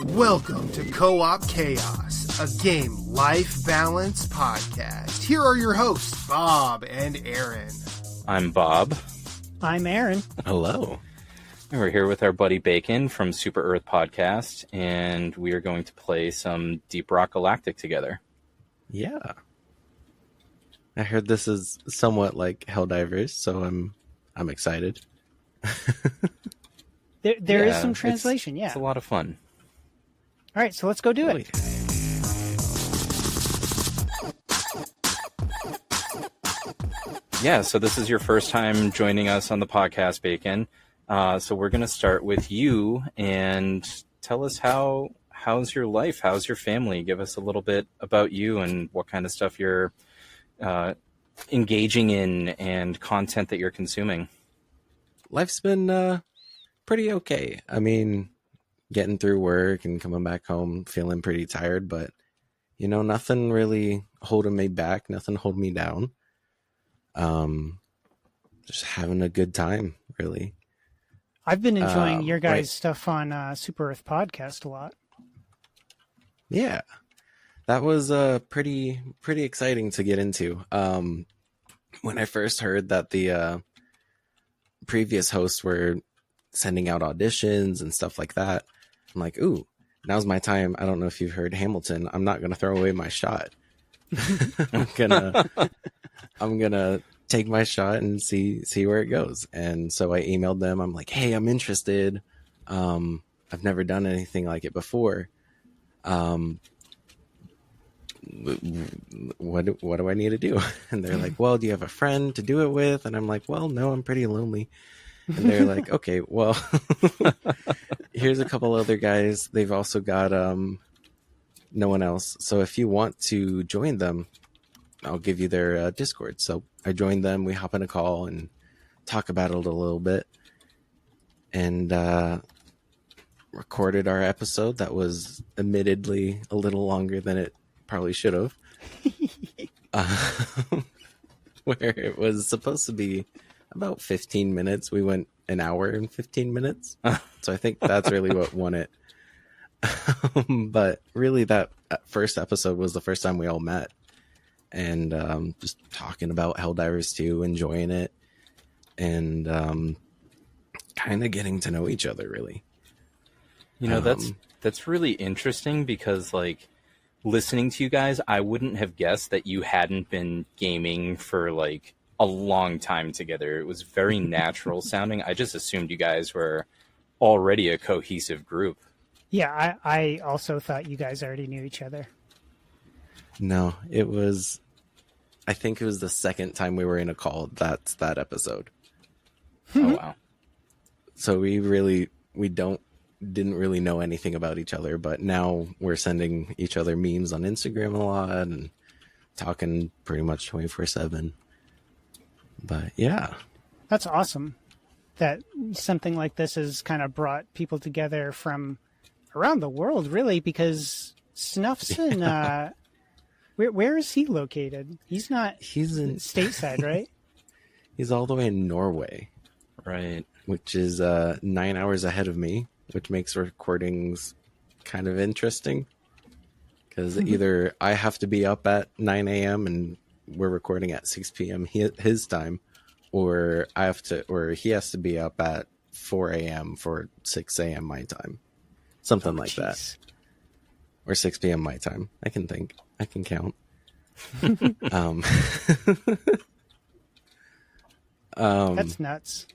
Welcome to Co-op Chaos, a game life balance podcast. Here are your hosts, Bob and Aaron. I'm Bob. I'm Aaron. Hello. And we're here with our buddy Bacon from Super Earth Podcast, and we are going to play some Deep Rock Galactic together. Yeah. I heard this is somewhat like Helldivers, so I'm excited. There is some translation, It's a lot of fun. All right, so let's go do it. Yeah, so this is your first time joining us on the podcast, Bacon. So we're going to start with you and tell us how's your life? How's your family? Give us a little bit about you and what kind of stuff you're engaging in and content that you're consuming. Life's been pretty okay. I mean, getting through work and coming back home feeling pretty tired, but nothing really holding me back, nothing holding me down. Just having a good time, really. I've been enjoying your guys' stuff on Super Earth Podcast a lot. Yeah, that was pretty exciting to get into. When I first heard that the previous hosts were sending out auditions and stuff like that, I'm like, ooh, now's my time. I don't know if you've heard Hamilton. I'm not gonna throw away my shot. I'm gonna take my shot and see where it goes. And so I emailed them. I'm like, hey, I'm interested. I've never done anything like it before. What do I need to do? And they're like, well, do you have a friend to do it with? And I'm like, well, no, I'm pretty lonely. And they're like, okay, well, here's a couple other guys. They've also got no one else. So if you want to join them, I'll give you their Discord. So I joined them. We hop in a call and talk about it a little bit. And recorded our episode that was admittedly a little longer than it probably should have. Where it was supposed to be about 15 minutes. We went an hour and 15 minutes. So I think that's really what won it. But really that first episode was the first time we all met. And just talking about Helldivers 2, enjoying it. And kind of getting to know each other, really. That's really interesting because, like, listening to you guys, I wouldn't have guessed that you hadn't been gaming for, like, a long time together. It was very natural sounding. I just assumed you guys were already a cohesive group. Yeah, I also thought you guys already knew each other. No, I think it was the second time we were in a call. That's that episode. Oh, wow. So we didn't really know anything about each other, but now we're sending each other memes on Instagram a lot and talking pretty much 24/7. But yeah. That's awesome that something like this has kind of brought people together from around the world, really, because Snuff's in, where is he located? He's in stateside, right? He's all the way in Norway. Right. Which is 9 hours ahead of me, which makes recordings kind of interesting. Because either I have to be up at 9 a.m. and we're recording at 6 p.m. his time, or he has to be up at 4 a.m. for 6 a.m. my time. Something like that. Or 6 p.m. my time. I can count. That's nuts.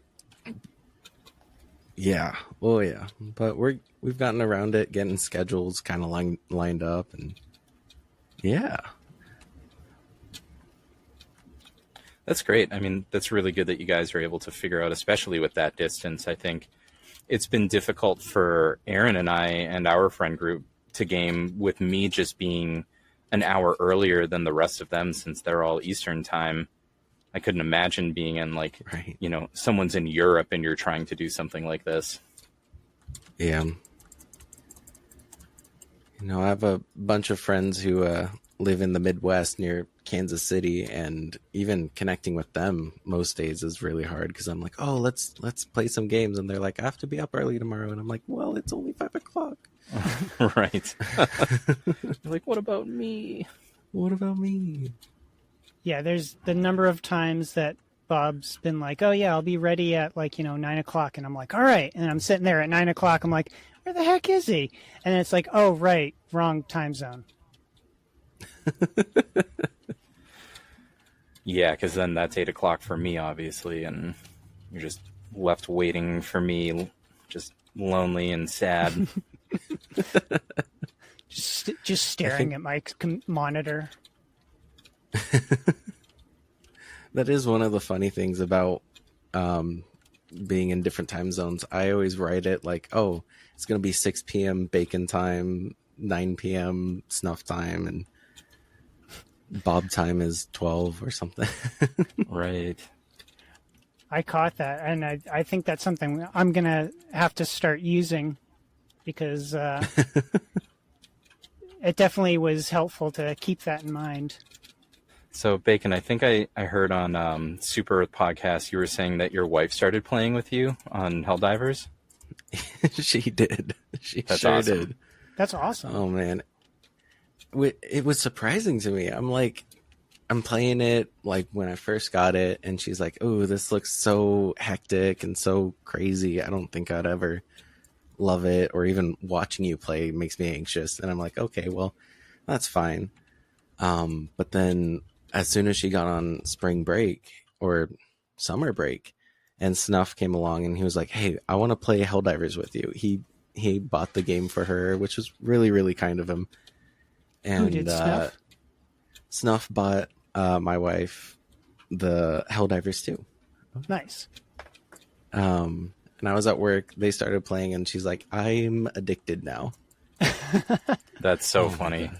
Yeah. Oh yeah. But we've gotten around it, getting schedules kind of lined up, and yeah. That's great. I mean, that's really good that you guys are able to figure out, especially with that distance. I think it's been difficult for Aaron and I and our friend group to game, with me just being an hour earlier than the rest of them since they're all Eastern time. I couldn't imagine being in, like, right. Someone's in Europe and you're trying to do something like this. Yeah. I have a bunch of friends who live in the Midwest near Kansas City, and even connecting with them most days is really hard because I'm like, oh, let's play some games, and they're like, I have to be up early tomorrow, and I'm like, well, it's only 5 o'clock. Right. You're like, what about me? What about me? Yeah, there's the number of times that Bob's been like, oh yeah, I'll be ready at 9 o'clock, and I'm like, all right, and I'm sitting there at 9 o'clock, I'm like, where the heck is he? And it's like, oh right, wrong time zone. Yeah, because then that's 8 o'clock for me, obviously, and you're just left waiting for me, just lonely and sad. just staring at my monitor. That is one of the funny things about being in different time zones. I always write it like, oh, it's going to be 6 p.m. bacon time, 9 p.m. snuff time, and Bob time is 12 or something. Right. I caught that, and I think that's something I'm going to have to start using because it definitely was helpful to keep that in mind. So, Bacon, I think I heard on Super Earth podcast you were saying that your wife started playing with you on Helldivers? She did. That's sure awesome. did. That's awesome. Oh, man. It was surprising to me. I'm playing it like when I first got it, and she's like, oh, this looks so hectic and so crazy. I don't think I'd ever love it, or even watching you play makes me anxious. And I'm like, okay, well, that's fine. But then as soon as she got on spring break or summer break, and Snuff came along and he was like, hey, I want to play Helldivers with you. He bought the game for her, which was really, really kind of him. And Who did Snuff? Snuff bought my wife the Helldivers too. Nice. And I was at work. They started playing, and she's like, I'm addicted now. That's so funny.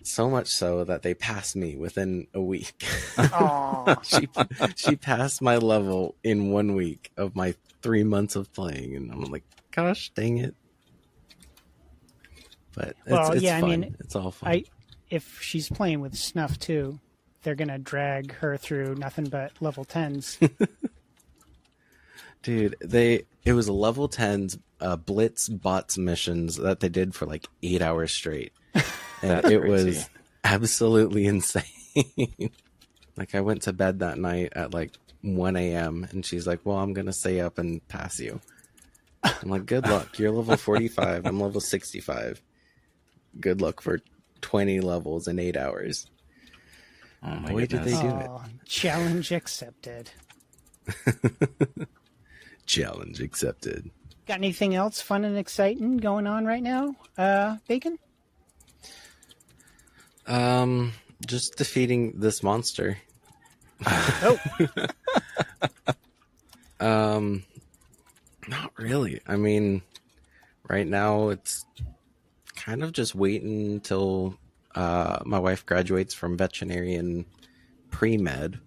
So much so that they passed me within a week. Aww. she passed my level in 1 week of my 3 months of playing, and I'm like, gosh, dang it. But it's yeah, fun. I mean, it's all fun. If she's playing with Snuff too, they're gonna drag her through nothing but level 10s. Dude, it was a level 10s Blitz bots missions that they did for like 8 hours straight. And it was absolutely insane. Like, I went to bed that night at like 1 a.m. and she's like, well, I'm going to stay up and pass you. I'm like, good luck. You're level 45. I'm level 65. Good luck for 20 levels in 8 hours. Oh my Boy, goodness. did they do it. Challenge accepted. Challenge accepted. Got anything else fun and exciting going on right now, Bacon? Just defeating this monster. Oh. Not really. I mean, right now it's kind of just waiting until my wife graduates from veterinarian pre-med,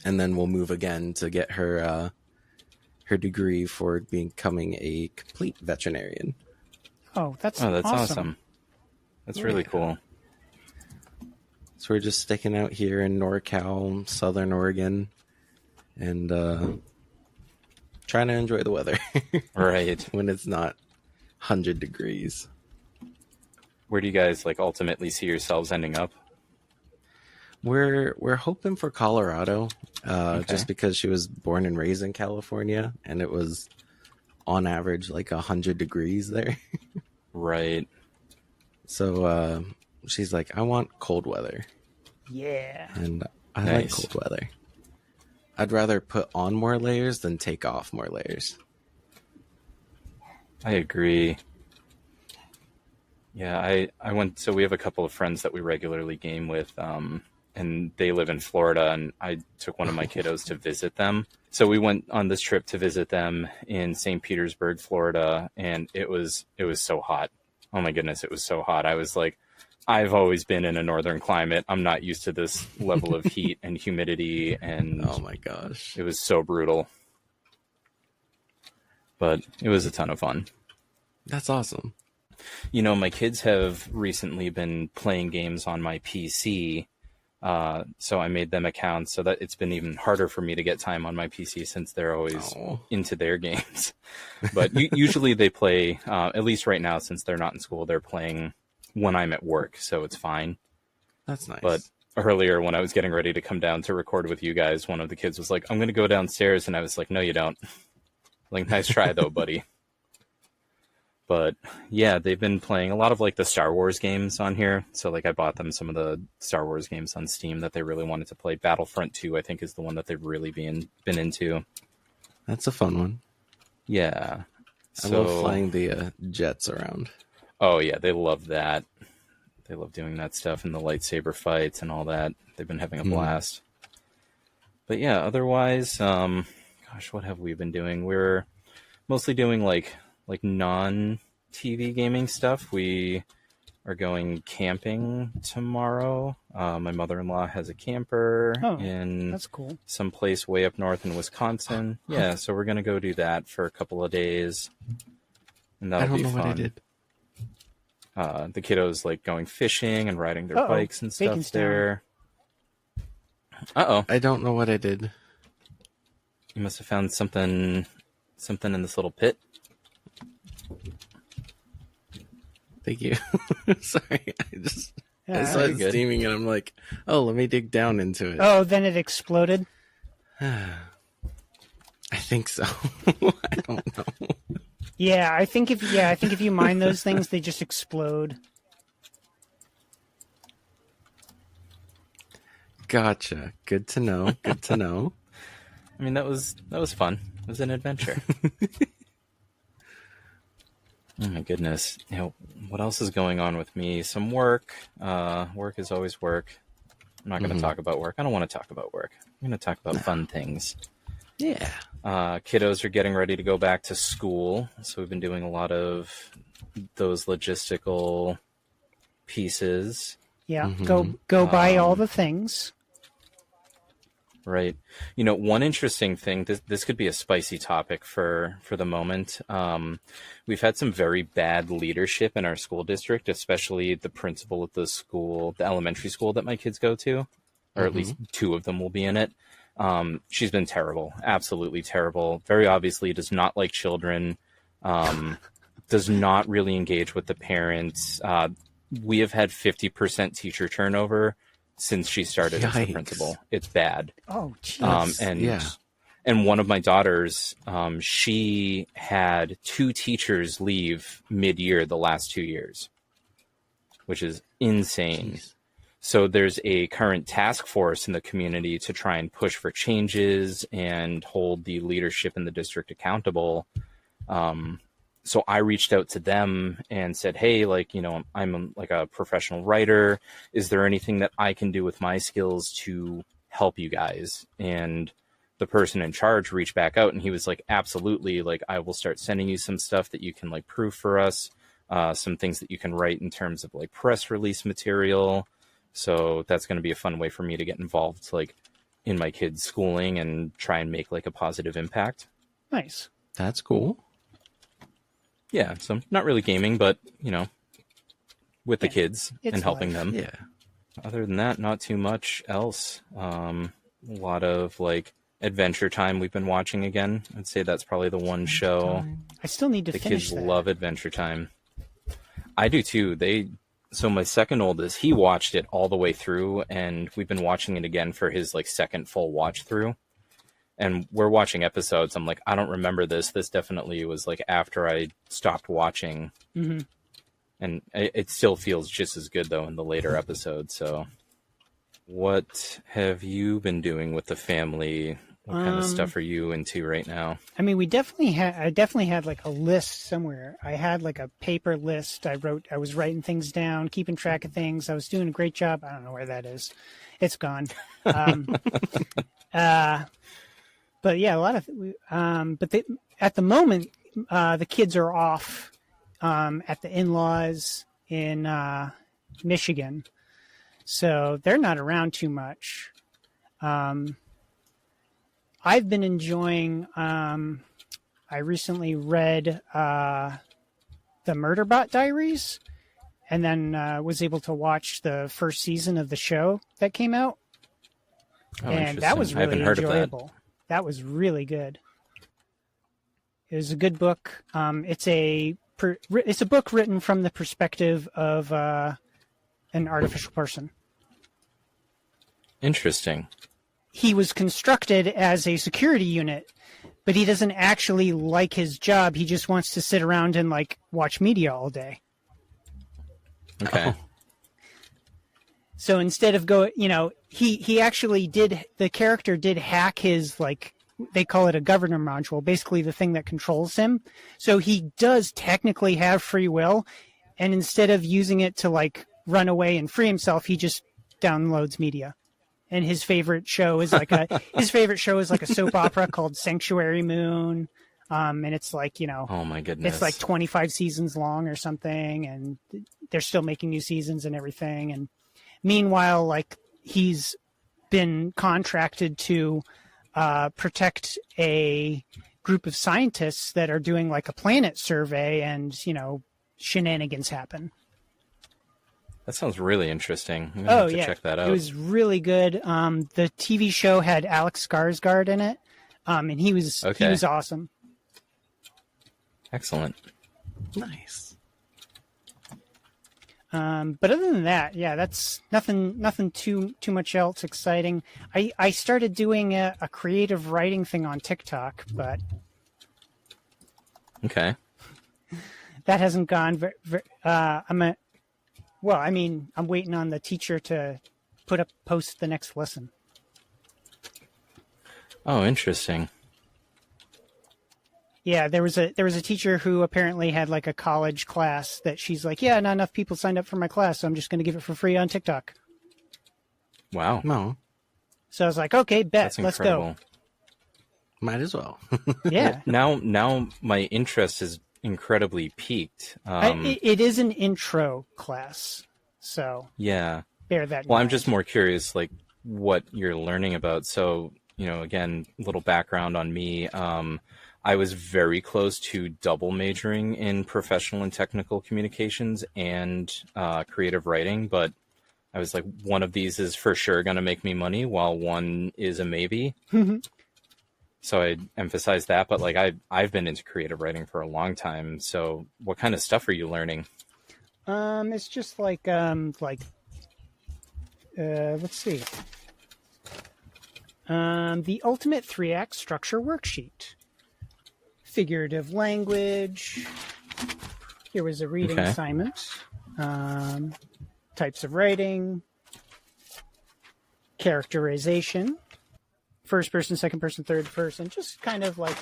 and then we'll move again to get her her degree for becoming a complete veterinarian. Oh, that's awesome. That's really Yeah. cool. So we're just sticking out here in NorCal, Southern Oregon, and trying to enjoy the weather Right. when it's not 100 degrees. Where do you guys ultimately see yourselves ending up? We're hoping for Colorado, Okay. just because she was born and raised in California, and it was on average like 100 degrees there. Right. So she's like, I want cold weather, Yeah. and I Nice. like cold weather. I'd rather put on more layers than take off more layers. I agree. Yeah, I went, so we have a couple of friends that we regularly game with, and they live in Florida, and I took one of my kiddos to visit them. So we went on this trip to visit them in St. Petersburg, Florida, and it was so hot. Oh my goodness, it was so hot. I was like, I've always been in a northern climate. I'm not used to this level of heat and humidity, and Oh my gosh. it was so brutal. But it was a ton of fun. That's awesome. My kids have recently been playing games on my PC, so I made them accounts so that it's been even harder for me to get time on my PC since they're always into their games. But usually they play, at least right now, since they're not in school, they're playing when I'm at work, so it's fine. That's nice. But earlier when I was getting ready to come down to record with you guys, one of the kids was like, I'm going to go downstairs, and I was like, no, you don't. Like, nice try, though, buddy. But yeah, they've been playing a lot of like the Star Wars games on here. So like I bought them some of the Star Wars games on Steam that they really wanted to play. Battlefront 2, I think, is the one that they've really been into. That's a fun one. Yeah. I love flying the jets around. Oh yeah, they love that. They love doing that stuff and the lightsaber fights and all that. They've been having a blast. But yeah, otherwise, gosh, what have we been doing? We're mostly doing like non-TV gaming stuff. We are going camping tomorrow. My mother-in-law has a camper in that's cool. some place way up north in Wisconsin. Yeah, so we're going to go do that for a couple of days. And that'll be fun. What I did. The kiddos like going fishing and riding their bikes and stuff Bacon's there. Uh-oh. I don't know what I did. You must have found something in this little pit. Thank you. Sorry, I saw it steaming and I'm like, oh, let me dig down into it. Oh, then it exploded? I think so. I don't know. Yeah, I think if you mine those things, they just explode. Gotcha. Good to know. Good to know. I mean, that was fun. It was an adventure. Oh my goodness. What else is going on with me? Some work. Work is always work. I'm not going to talk about work. I don't want to talk about work. I'm going to talk about fun things. Yeah. Kiddos are getting ready to go back to school. So we've been doing a lot of those logistical pieces. Yeah. Go buy all the things. Right. One interesting thing, this could be a spicy topic for the moment. We've had some very bad leadership in our school district, especially the principal of the elementary school that my kids go to, or at least two of them will be in it. She's been terrible, absolutely terrible. Very obviously does not like children, does not really engage with the parents. We have had 50% teacher turnover since she started as the principal. It's bad. Oh, jeez. And one of my daughters, she had 2 teachers leave mid-year the last 2 years, which is insane. Jeez. So there's a current task force in the community to try and push for changes and hold the leadership in the district accountable. So I reached out to them and said, hey, I'm like a professional writer. Is there anything that I can do with my skills to help you guys? And the person in charge reached back out and he was like, absolutely. Like, I will start sending you some stuff that you can like proof for us. Some things that you can write in terms of like press release material. So that's going to be a fun way for me to get involved, like in my kids' schooling and try and make like a positive impact. Nice. That's cool. Yeah, so not really gaming, but, with the kids and helping them. Yeah. Other than that, not too much else. A lot of, like, Adventure Time we've been watching again. I'd say that's probably the one show. I still need to finish that. The kids that. love Adventure Time. I do, too. So my second oldest, he watched it all the way through, and we've been watching it again for his, like, second full watch through. And we're watching episodes. I'm like, I don't remember this. This definitely was like after I stopped watching. Mm-hmm. And it still feels just as good, though, in the later episodes. So what have you been doing with the family? What kind of stuff are you into right now? I mean, I definitely had like a list somewhere. I had like a paper list. I was writing things down, keeping track of things. I was doing a great job. I don't know where that is. It's gone. But yeah, a lot of, at the moment, the kids are off, at the in-laws in, Michigan. So they're not around too much. I've been enjoying, I recently read, The the Murderbot Diaries, and then was able to watch the first season of the show that came out. Oh, And that was I haven't really heard enjoyable. That was really good. It was a good book. It's a book written from the perspective of an artificial person. Interesting. He was constructed as a security unit, but he doesn't actually like his job. He just wants to sit around and like watch media all day. Okay. So instead of he actually the character did hack his, like, they call it a governor module, basically the thing that controls him. So he does technically have free will, and instead of using it to like run away and free himself, he just downloads media. And his favorite show is like a soap opera called Sanctuary Moon. And it's like, Oh my goodness. it's like 25 seasons long or something, and they're still making new seasons and everything. And meanwhile, like, he's been contracted to protect a group of scientists that are doing like a planet survey, and shenanigans happen. That sounds really interesting. I'm gonna have to check that out. It was really good. The TV show had Alex Skarsgård in it, and he was awesome. Excellent. Nice. But other than that, yeah, that's nothing too much else exciting. I started doing a creative writing thing on TikTok, but Okay. that hasn't gone I'm waiting on the teacher to post the next lesson. Oh, interesting. Yeah, there was a teacher who apparently had like a college class that she's like, yeah, not enough people signed up for my class, so I'm just going to give it for free on TikTok. Wow. No, So I was like, okay, bet, That's let's incredible. go. might as well. Yeah. Now my interest is incredibly piqued. It is an intro class, so Yeah. bear that in Well, I'm mind. just more curious, like, what you're learning about. So, again, little background on me. I was very close to double majoring in professional and technical communications and creative writing, but I was like, one of these is for sure going to make me money, while one is a maybe. So I emphasize that. But like, I've been into creative writing for a long time. So what kind of stuff are you learning? It's just like let's see. The Ultimate 3-Act Structure Worksheet. Figurative language. Here was a reading assignment. Types of writing. Characterization. First person, second person, third person. Just kind of like,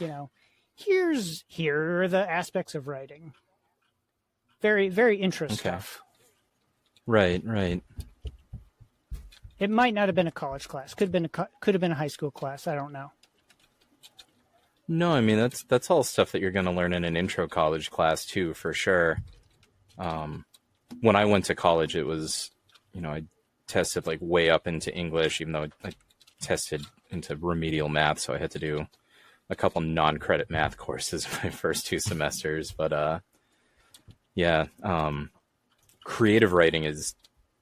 here are the aspects of writing. Very, very intro stuff. Right. It might not have been a college class. Could have been a high school class. I don't know. No, I mean, that's all stuff that you're going to learn in an intro college class too, for sure. When I went to college, it was, I tested like way up into English, even though I tested into remedial math. So I had to do a couple non-credit math courses my first 2 semesters. But creative writing is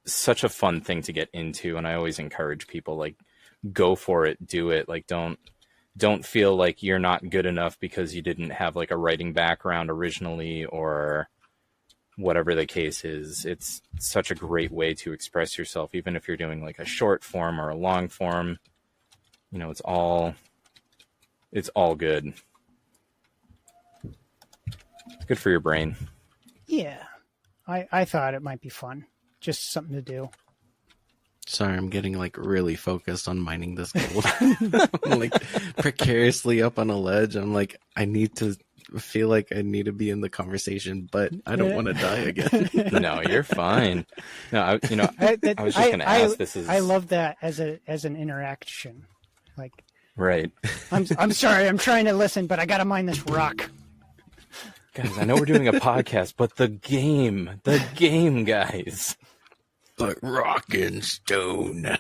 such a fun thing to get into. And I always encourage people, like, go for it, do it. Like, don't feel like you're not good enough because you didn't have like a writing background originally, or whatever the case is. It's such a great way to express yourself, even if you're doing like a short form or a long form. It's all good. It's good for your brain. Yeah. I thought it might be fun. Just something to do. Sorry, I'm getting like really focused on mining this gold. I'm like precariously up on a ledge. I'm like, I feel like I need to be in the conversation, but I don't want to die again. No, you're fine. No, I was just going to ask. I love that as an interaction. Like, right. I'm sorry, I'm trying to listen, but I got to mine this rock. Guys, I know we're doing a podcast, but the game, guys. But rock and stone.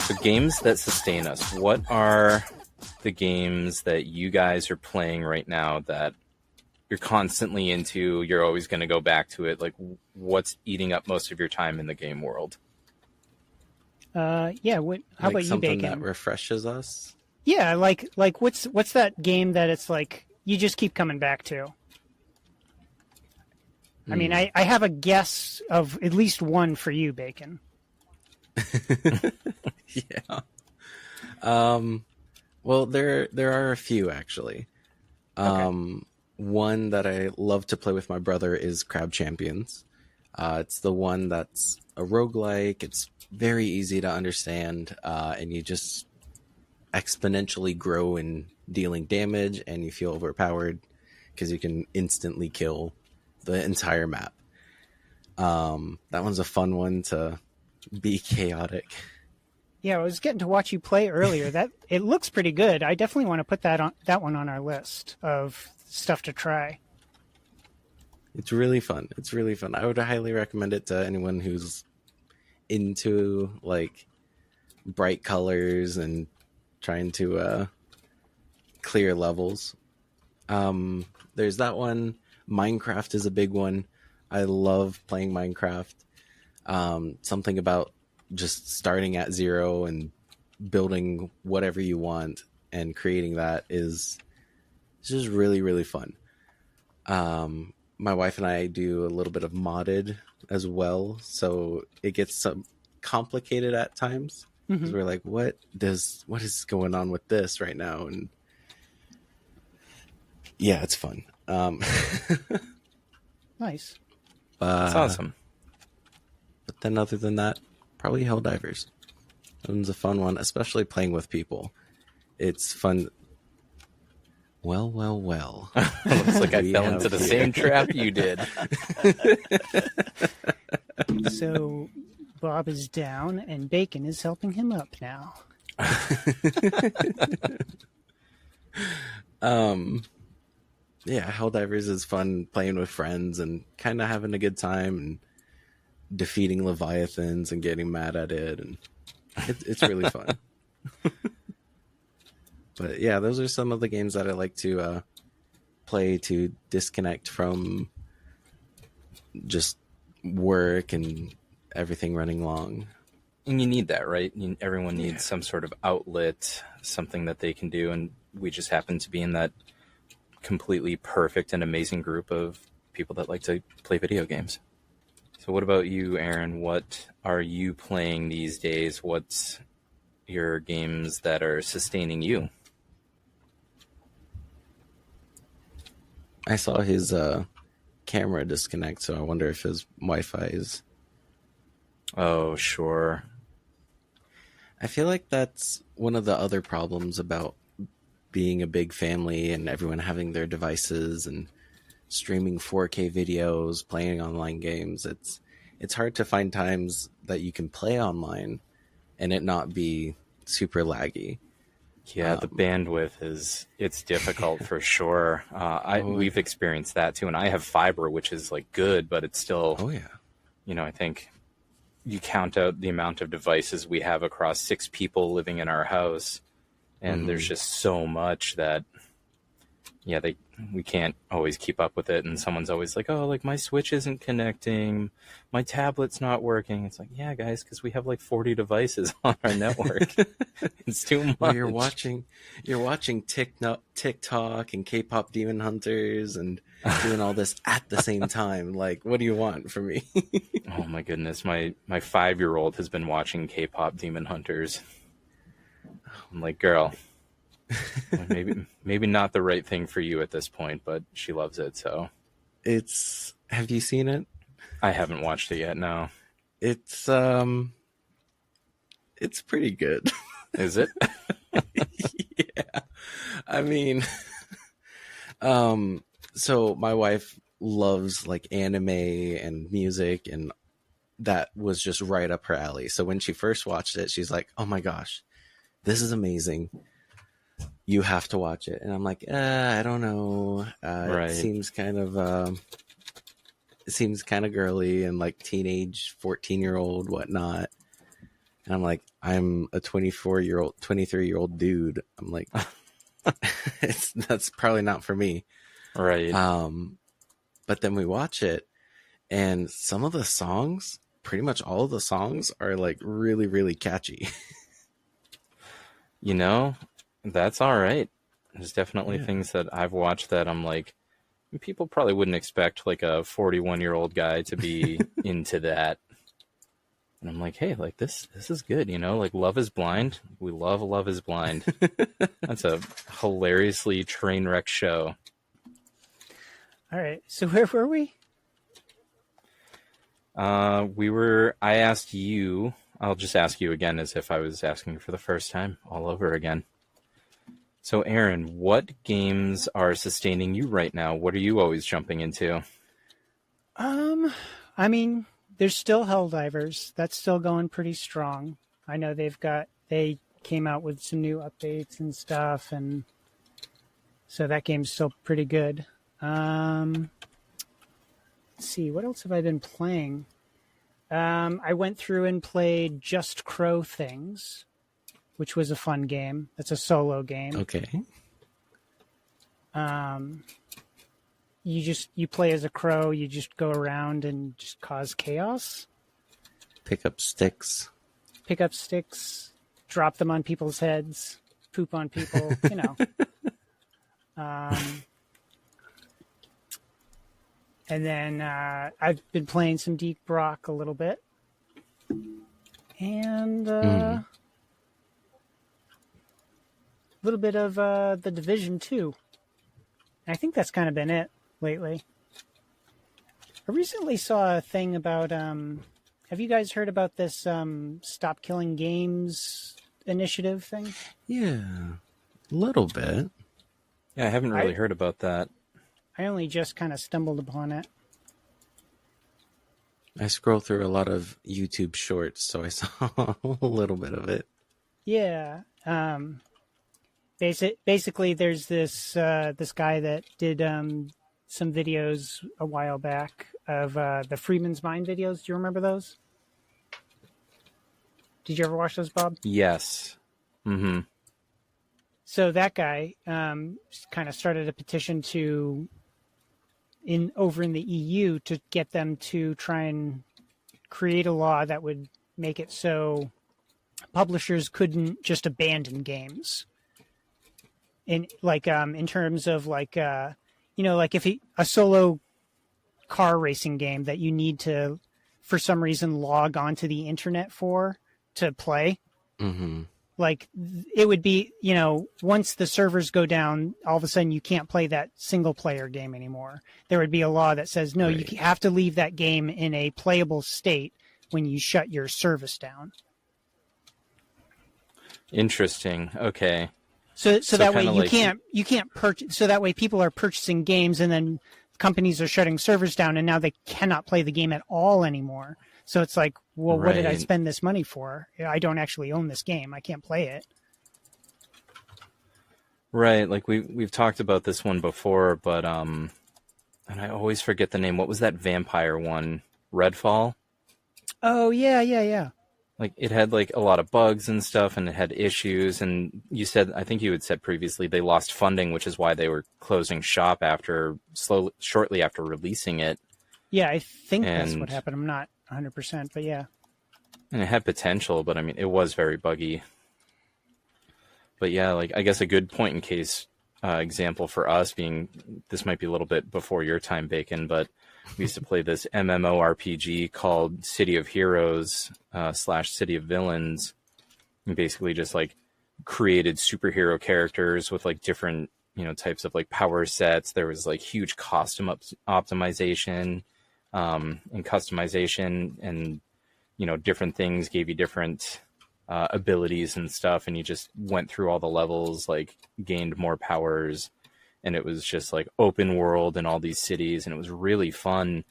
So games that sustain us. What are the games that you guys are playing right now that you're constantly into, you're always going to go back to it? Like, what's eating up most of your time in the game world? Yeah. How Like about you, something Bacon? that refreshes us. Yeah, like what's that game that it's like you just keep coming back to? I mean, I have a guess of at least one for you, Bacon. Yeah. Well, there are a few actually. One that I love to play with my brother is Crab Champions. It's the one that's a roguelike. It's very easy to understand, and you just exponentially grow in dealing damage, and you feel overpowered because you can instantly kill the entire map. That one's a fun one to be chaotic. Yeah, I was getting to watch you play earlier. That it looks pretty good. I definitely want to put that one on our list of stuff to try. It's really fun. It's really fun. I would highly recommend it to anyone who's into like bright colors and trying to clear levels. There's that one. Minecraft is a big one. I love playing Minecraft. Something about just starting at zero and building whatever you want and creating that is just really, really fun. My wife and I do a little bit of modded as well, so it gets some complicated at times because we're like, what is going on with this right now? And yeah, it's fun. Nice. That's awesome. But then other than that, probably Helldivers. That one's a fun one, especially playing with people. It's fun. Well. Looks like I fell into the same trap you did. So Bob is down and Bacon is helping him up now. Yeah, Helldivers is fun playing with friends and kind of having a good time and defeating Leviathans and getting mad at it, and it's really fun. But yeah, those are some of the games that I like to play to disconnect from just work and everything running long. And you need that, right? Everyone needs some sort of outlet, something that they can do, and we just happen to be in that completely perfect and amazing group of people that like to play video games. So what about you, Aaron? What are you playing these days? What's your games that are sustaining you? I saw his camera disconnect, so I wonder if his Wi-Fi is... Oh, sure. I feel like that's one of the other problems about being a big family and everyone having their devices and streaming 4K videos, playing online games. It's hard to find times that you can play online and it not be super laggy. Yeah, the bandwidth it's difficult for sure. We've experienced that too, and I have fiber, which is like good, but it's still. Oh yeah. I think you count out the amount of devices we have across 6 people living in our house, and there's just so much that, we can't always keep up with it. And someone's always like, oh, like my Switch isn't connecting, my tablet's not working. It's like, yeah, guys, because we have like 40 devices on our network. It's too much. Well, you're watching TikTok and K-pop Demon Hunters and doing all this at the same time. Like, what do you want from me? Oh my goodness, my 5-year-old has been watching K-pop Demon Hunters. I'm like, girl, maybe not the right thing for you at this point, but she loves it. So have you seen it? I haven't watched it yet. No. It's pretty good. Is it? Yeah. I mean, so my wife loves like anime and music, and that was just right up her alley. So when she first watched it, she's like, oh my gosh, this is amazing. You have to watch it. And I'm like, I don't know. Right. It seems kind of girly and like teenage 14-year-old whatnot. And I'm like, I'm a 23-year-old dude. I'm like, That's probably not for me. Right. But then we watch it, and some of the songs, pretty much all of the songs, are like really, really catchy. You know, that's all right. There's definitely things that I've watched that I'm like, people probably wouldn't expect like a 41-year-old guy to be into that. And I'm like, hey, like this is good, you know, like Love is Blind. We love Love is Blind. That's a hilariously train wreck show. All right. So where were we? I asked you, I'll just ask you again as if I was asking for the first time all over again. So Aaron, what games are sustaining you right now? What are you always jumping into? I mean, there's still Helldivers. That's still going pretty strong. I know they came out with some new updates and stuff, and so that game's still pretty good. Let's see, what else have I been playing? I went through and played Just Crow Things, which was a fun game. It's a solo game. Okay. You play as a crow. You just go around and just cause chaos. Pick up sticks, drop them on people's heads, poop on people. You know. And then I've been playing some Deep Rock a little bit, and a little bit of the Division 2. I think that's kind of been it lately. I recently saw a thing about, have you guys heard about this Stop Killing Games initiative thing? Yeah, a little bit. Yeah, I haven't really heard about that. I only just kind of stumbled upon it. I scroll through a lot of YouTube shorts, so I saw a little bit of it. Yeah. Basically, there's this guy that did some videos a while back of the Freeman's Mind videos. Do you remember those? Did you ever watch those, Bob? Yes. Mm-hmm. So that guy kind of started a petition over in the EU to get them to try and create a law that would make it so publishers couldn't just abandon games. In terms of like if a solo car racing game that you need to for some reason log onto the internet to play. Mm-hmm. Like it would be, once the servers go down, all of a sudden you can't play that single player game anymore. There would be a law that says, no, Right. You have to leave that game in a playable state when you shut your service down. Interesting. Okay. So that way you can't purchase. So that way people are purchasing games and then companies are shutting servers down and now they cannot play the game at all anymore. So it's like, well, what did I Right. spend this money for? I don't actually own this game. I can't play it. Right. Like we've talked about this one before, but and I always forget the name. What was that vampire one? Redfall? Oh, yeah. Like it had like a lot of bugs and stuff and it had issues, and I think you had said previously they lost funding, which is why they were closing shop shortly after releasing it. Yeah, I think that's what happened. I'm not 100%, but yeah. And it had potential, but I mean, it was very buggy. But yeah, like I guess a good point in case example for us being, this might be a little bit before your time, Bacon, but we used to play this MMORPG called City of Heroes / City of Villains, and basically just like created superhero characters with like different, types of like power sets. There was like huge costume optimization and customization, and different things gave you different abilities and stuff, and you just went through all the levels, like gained more powers, and it was just like open world in all these cities, and it was really fun.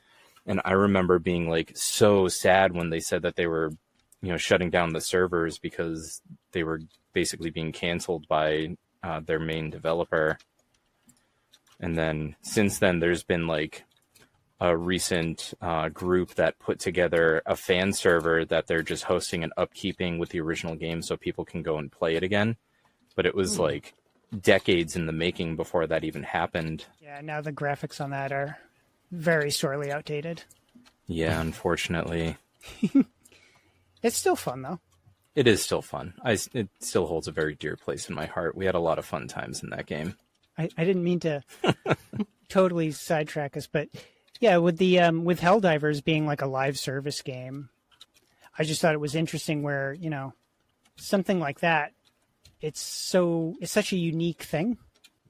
And I remember being like so sad when they said that they were shutting down the servers because they were basically being canceled by their main developer. And then since then there's been like a recent group that put together a fan server that they're just hosting and upkeeping with the original game so people can go and play it again. But it was like decades in the making before that even happened. Yeah, now the graphics on that are very sorely outdated. Yeah, unfortunately. It's still fun, though. It is still fun. It still holds a very dear place in my heart. We had a lot of fun times in that game. I didn't mean to totally sidetrack us, but yeah, with the with Helldivers being like a live service game, I just thought it was interesting where, you know, something like that, it's such a unique thing.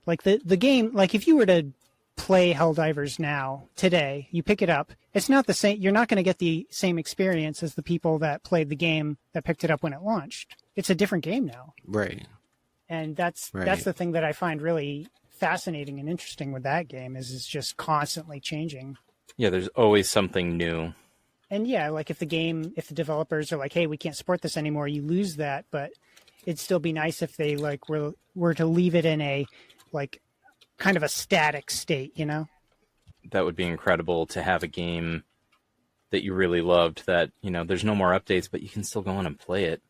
Like the game, like if you were to play Helldivers now, today, you pick it up, it's not the same. You're not going to get the same experience as the people that played the game that picked it up when it launched. It's a different game now. Right. And that's the thing that I find really fascinating and interesting with that game is it's just constantly changing. Yeah, there's always something new. And yeah, like if the developers are like, hey, we can't support this anymore, you lose that. But it'd still be nice if they like were to leave it in a like kind of a static state, you know? That would be incredible to have a game that you really loved that, you know, there's no more updates, but you can still go on and play it.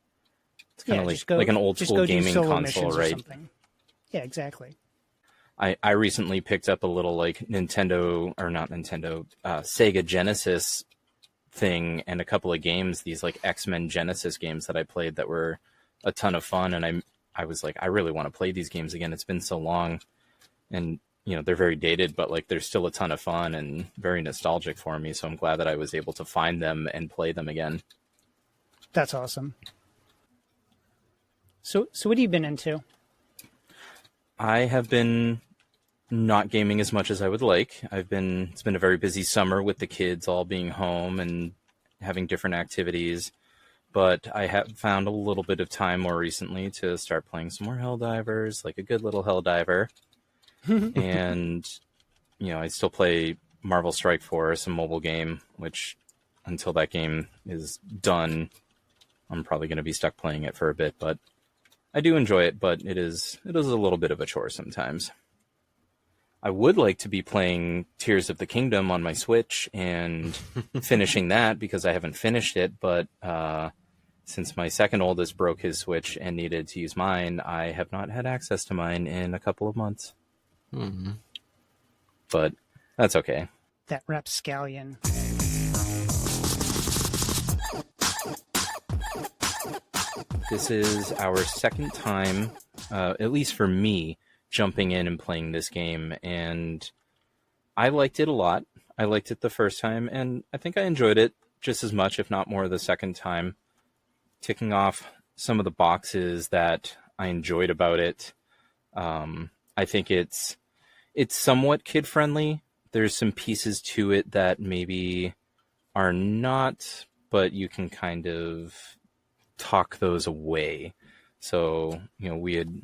It's kind of like an old school gaming console, right? Yeah, exactly. I recently picked up a little like Sega Genesis thing and a couple of games, these like X-Men Genesis games that I played that were a ton of fun. And I was like, I really want to play these games again. It's been so long, and you know, they're very dated, but like they're still a ton of fun and very nostalgic for me. So I'm glad that I was able to find them and play them again. That's awesome. So what have you been into? I have been not gaming as much as I would like. It's been a very busy summer with the kids all being home and having different activities, but I have found a little bit of time more recently to start playing some more Helldivers, like a good little Helldiver. And, you know, I still play Marvel Strike Force, a mobile game, which until that game is done, I'm probably going to be stuck playing it for a bit, but I do enjoy it, but it is a little bit of a chore sometimes. I would like to be playing Tears of the Kingdom on my Switch and finishing that because I haven't finished it, but since my second oldest broke his Switch and needed to use mine, I have not had access to mine in a couple of months. Mm-hmm. But that's okay. That rapscallion. This is our second time, at least for me, jumping in and playing this game, and I liked it a lot. I liked it the first time, and I think I enjoyed it just as much, if not more, the second time. Ticking off some of the boxes that I enjoyed about it. I think it's somewhat kid-friendly. There's some pieces to it that maybe are not, but you can kind of talk those away. So, you know, we had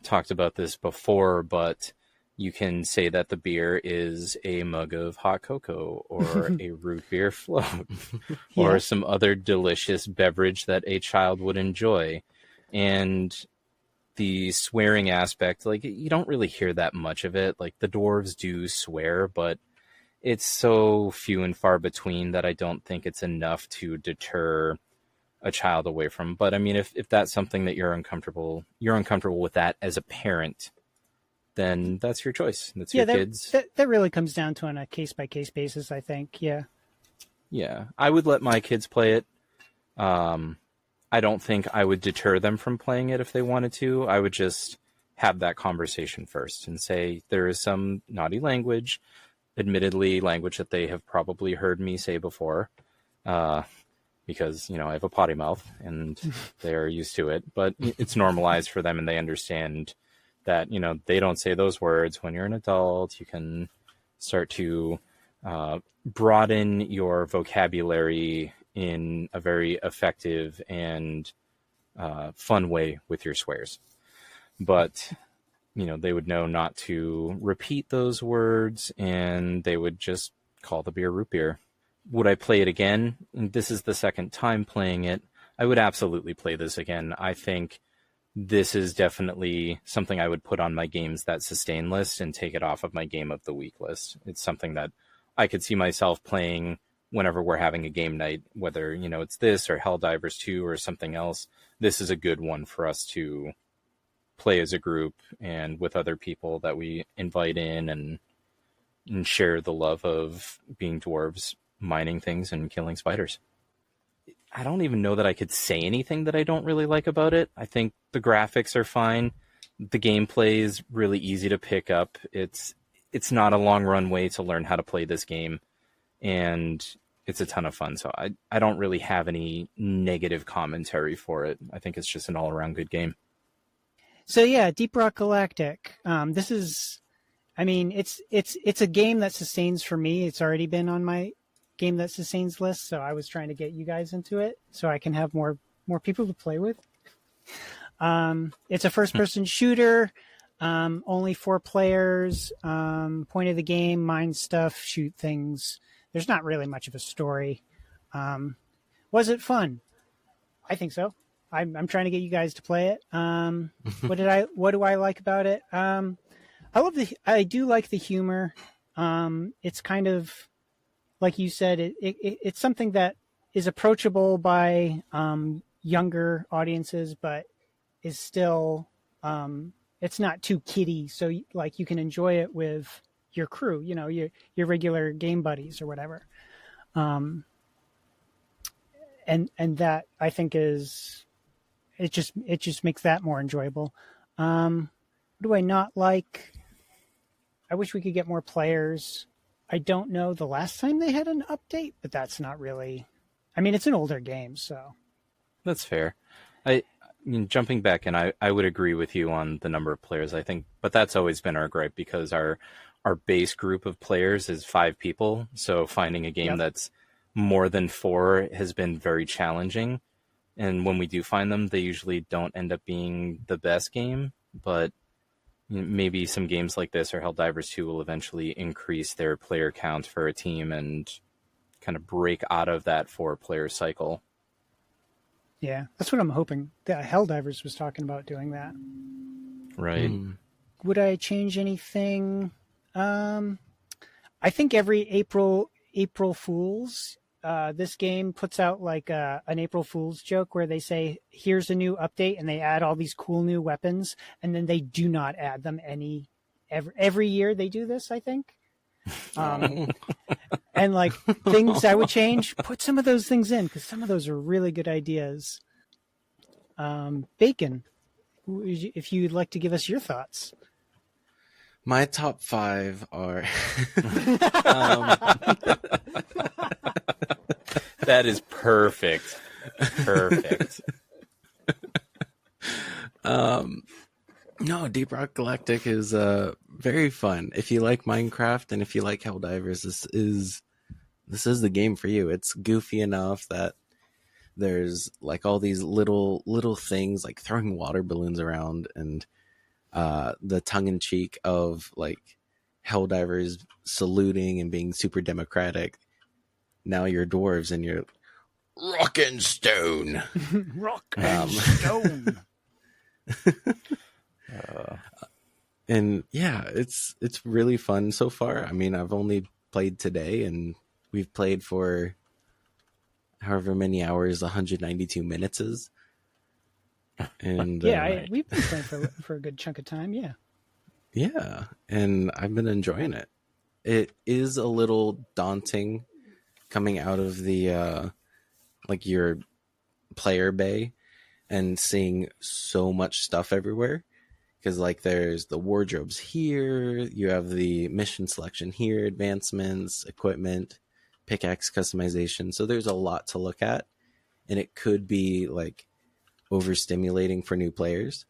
talked about this before, but you can say that the beer is a mug of hot cocoa or a root beer float or some other delicious beverage that a child would enjoy. And the swearing aspect, like, you don't really hear that much of it. Like, the dwarves do swear, but it's so few and far between that I don't think it's enough to deter a child away from. But I mean, if that's something that you're uncomfortable with that as a parent, then that's your choice. That's your kids. That really comes down to on a case by case basis, I think. Yeah. Yeah, I would let my kids play it. I don't think I would deter them from playing it if they wanted to. I would just have that conversation first and say there is some naughty language, admittedly language that they have probably heard me say before. Because, you know, I have a potty mouth and they're used to it, but it's normalized for them and they understand that, you know, they don't say those words. When you're an adult, you can start to broaden your vocabulary in a very effective and fun way with your swears. But, you know, they would know not to repeat those words and they would just call the beer root beer. Would I play it again? And this is the second time playing it. I would absolutely play this again. I think this is definitely something I would put on my games that sustain list and take it off of my game of the week list. It's something that I could see myself playing whenever we're having a game night, whether, you know, it's this or Helldivers 2 or something else. This is a good one for us to play as a group and with other people that we invite in and share the love of being dwarves, mining things and killing spiders. I don't even know that I could say anything that I don't really like about it. I think the graphics are fine. The gameplay is really easy to pick up. It's not a long run way to learn how to play this game, and it's a ton of fun. So I don't really have any negative commentary for it. I think it's just an all around good game. So yeah, Deep Rock Galactic. This is, I mean, it's a game that sustains for me. It's already been on my game that sustains list, so I was trying to get you guys into it so I can have more people to play with. It's a first person shooter, only 4 players, point of the game, mine stuff, shoot things. There's not really much of a story. Was it fun? I think so. I'm trying to get you guys to play it. What do I like about it? I do like the humor. It's kind of, like you said, it's something that is approachable by younger audiences, but is still it's not too kiddie. So like you can enjoy it with your crew, you know, your regular game buddies or whatever. And that I think is it just makes that more enjoyable. What do I not like? I wish we could get more players. I don't know the last time they had an update, but that's not really... I mean, it's an older game, so... That's fair. I mean, jumping back in, I would agree with you on the number of players, I think. But that's always been our gripe, because our base group of players is 5 people. So finding a game that's more than 4 has been very challenging. And when we do find them, they usually don't end up being the best game. But maybe some games like this or Helldivers 2 will eventually increase their player count for a team and kind of break out of that 4-player cycle. Yeah, that's what I'm hoping. The Helldivers was talking about doing that. Right. Would I change anything? I think every April Fools, this game puts out like an April Fool's joke where they say, here's a new update, and they add all these cool new weapons, and then they do not add them every year they do this, I think. And like things I would change, put some of those things in, because some of those are really good ideas. Bacon, if you'd like to give us your thoughts. My top 5 are... That is perfect. Perfect. No, Deep Rock Galactic is very fun. If you like Minecraft and if you like Helldivers, this is the game for you. It's goofy enough that there's like all these little things like throwing water balloons around, and the tongue-in-cheek of like Helldivers saluting and being super democratic. Now you're dwarves and you're rock and stone. Rock and stone. And yeah, it's really fun so far. I mean, I've only played today, and we've played for however many hours 192 minutes is. And yeah, we've been playing for a good chunk of time. Yeah, and I've been enjoying it. It is a little daunting coming out of the like your player bay and seeing so much stuff everywhere, because like there's the wardrobes here, you have the mission selection here, advancements, equipment, pickaxe customization, so there's a lot to look at, and it could be like overstimulating for new players.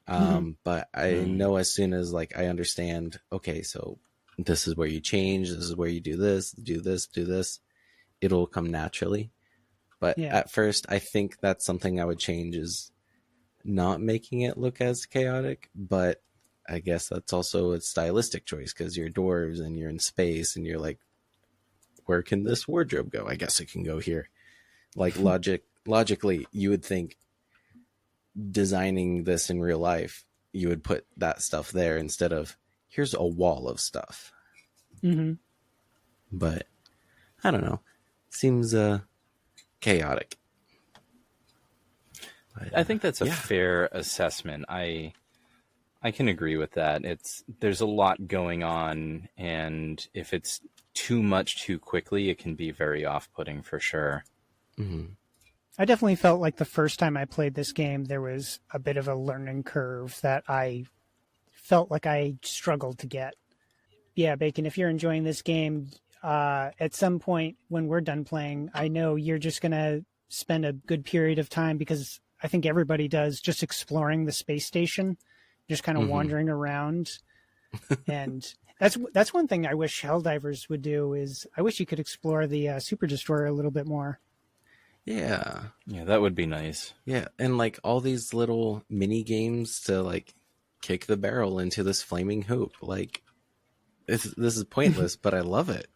But I know as soon as like I understand, okay, so this is where you change, this is where you do this, it'll come naturally. But at first, I think that's something I would change, is not making it look as chaotic. But I guess that's also a stylistic choice, because you're dwarves and you're in space and you're like, where can this wardrobe go? I guess it can go here. Like logically, you would think designing this in real life, you would put that stuff there instead of here's a wall of stuff. But I don't know. Seems chaotic. I think that's a fair assessment. I I can agree with that. There's a lot going on, and if it's too much too quickly, it can be very off-putting for sure. Mm-hmm. I definitely felt like the first time I played this game, there was a bit of a learning curve that I felt like I struggled to get. Yeah, Bacon, if you're enjoying this game, at some point when we're done playing, I know you're just going to spend a good period of time, because I think everybody does, just exploring the space station, just kind of wandering around. And that's one thing I wish Helldivers would do, is I wish you could explore the Super Destroyer a little bit more. Yeah. Yeah, that would be nice. Yeah, and like all these little mini games to like kick the barrel into this flaming hoop. Like this is pointless, but I love it.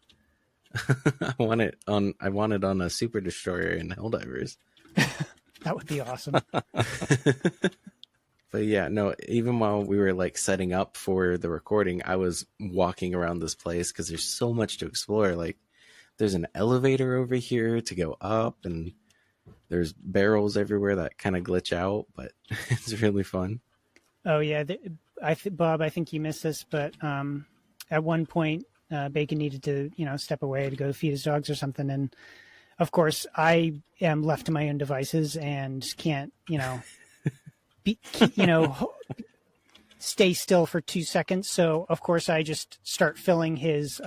I want it on a Super Destroyer in Helldivers. That would be awesome. But yeah, no, even while we were like setting up for the recording, I was walking around this place because there's so much to explore. Like there's an elevator over here to go up, and there's barrels everywhere that kind of glitch out, but it's really fun. Oh yeah, Bob, I think you missed this, but at one point, Bacon needed to, step away to go feed his dogs or something, and of course, I am left to my own devices and can't, stay still for 2 seconds. So of course, I just start filling his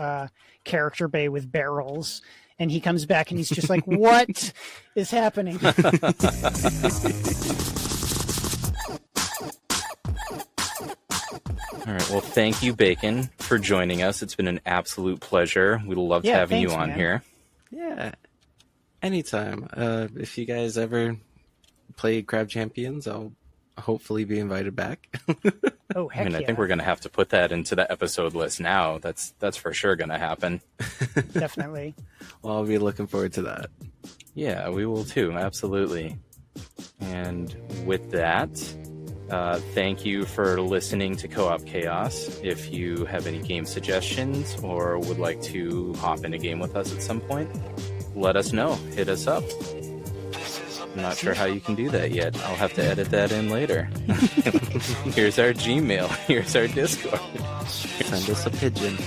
character bay with barrels. And he comes back and he's just like, what is happening? All right. Well, thank you, Bacon, for joining us. It's been an absolute pleasure. We loved having you on here. Yeah. Anytime. If you guys ever play Crab Champions, I'll hopefully be invited back. Oh, heck I think we're going to have to put that into the episode list now. That's for sure going to happen. Definitely. Well, I'll be looking forward to that. Yeah, we will too. Absolutely. And with that, thank you for listening to Co-op Chaos. If you have any game suggestions or would like to hop in a game with us at some point, let us know. Hit us up. I'm not sure how you can do that yet. I'll have to edit that in later. Here's our Gmail. Here's our Discord. Send us a pigeon.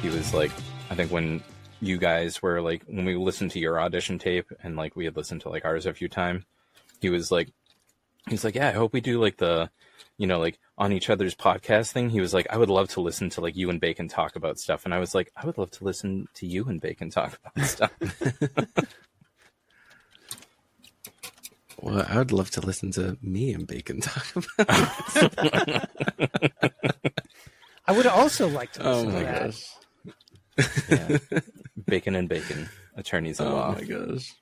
He was like, I think when you guys were like, when we listened to your audition tape and like we had listened to like ours a few times, he's like, yeah, I hope we do like the, like on each other's podcast thing. He was like, I would love to listen to like you and Bacon talk about stuff. And I was like, I would love to listen to you and Bacon talk about stuff. Well, I would love to listen to me and Bacon talk about it. I would also like to listen to that. Gosh. Yeah. Bacon and Bacon, attorneys at law. Oh my gosh.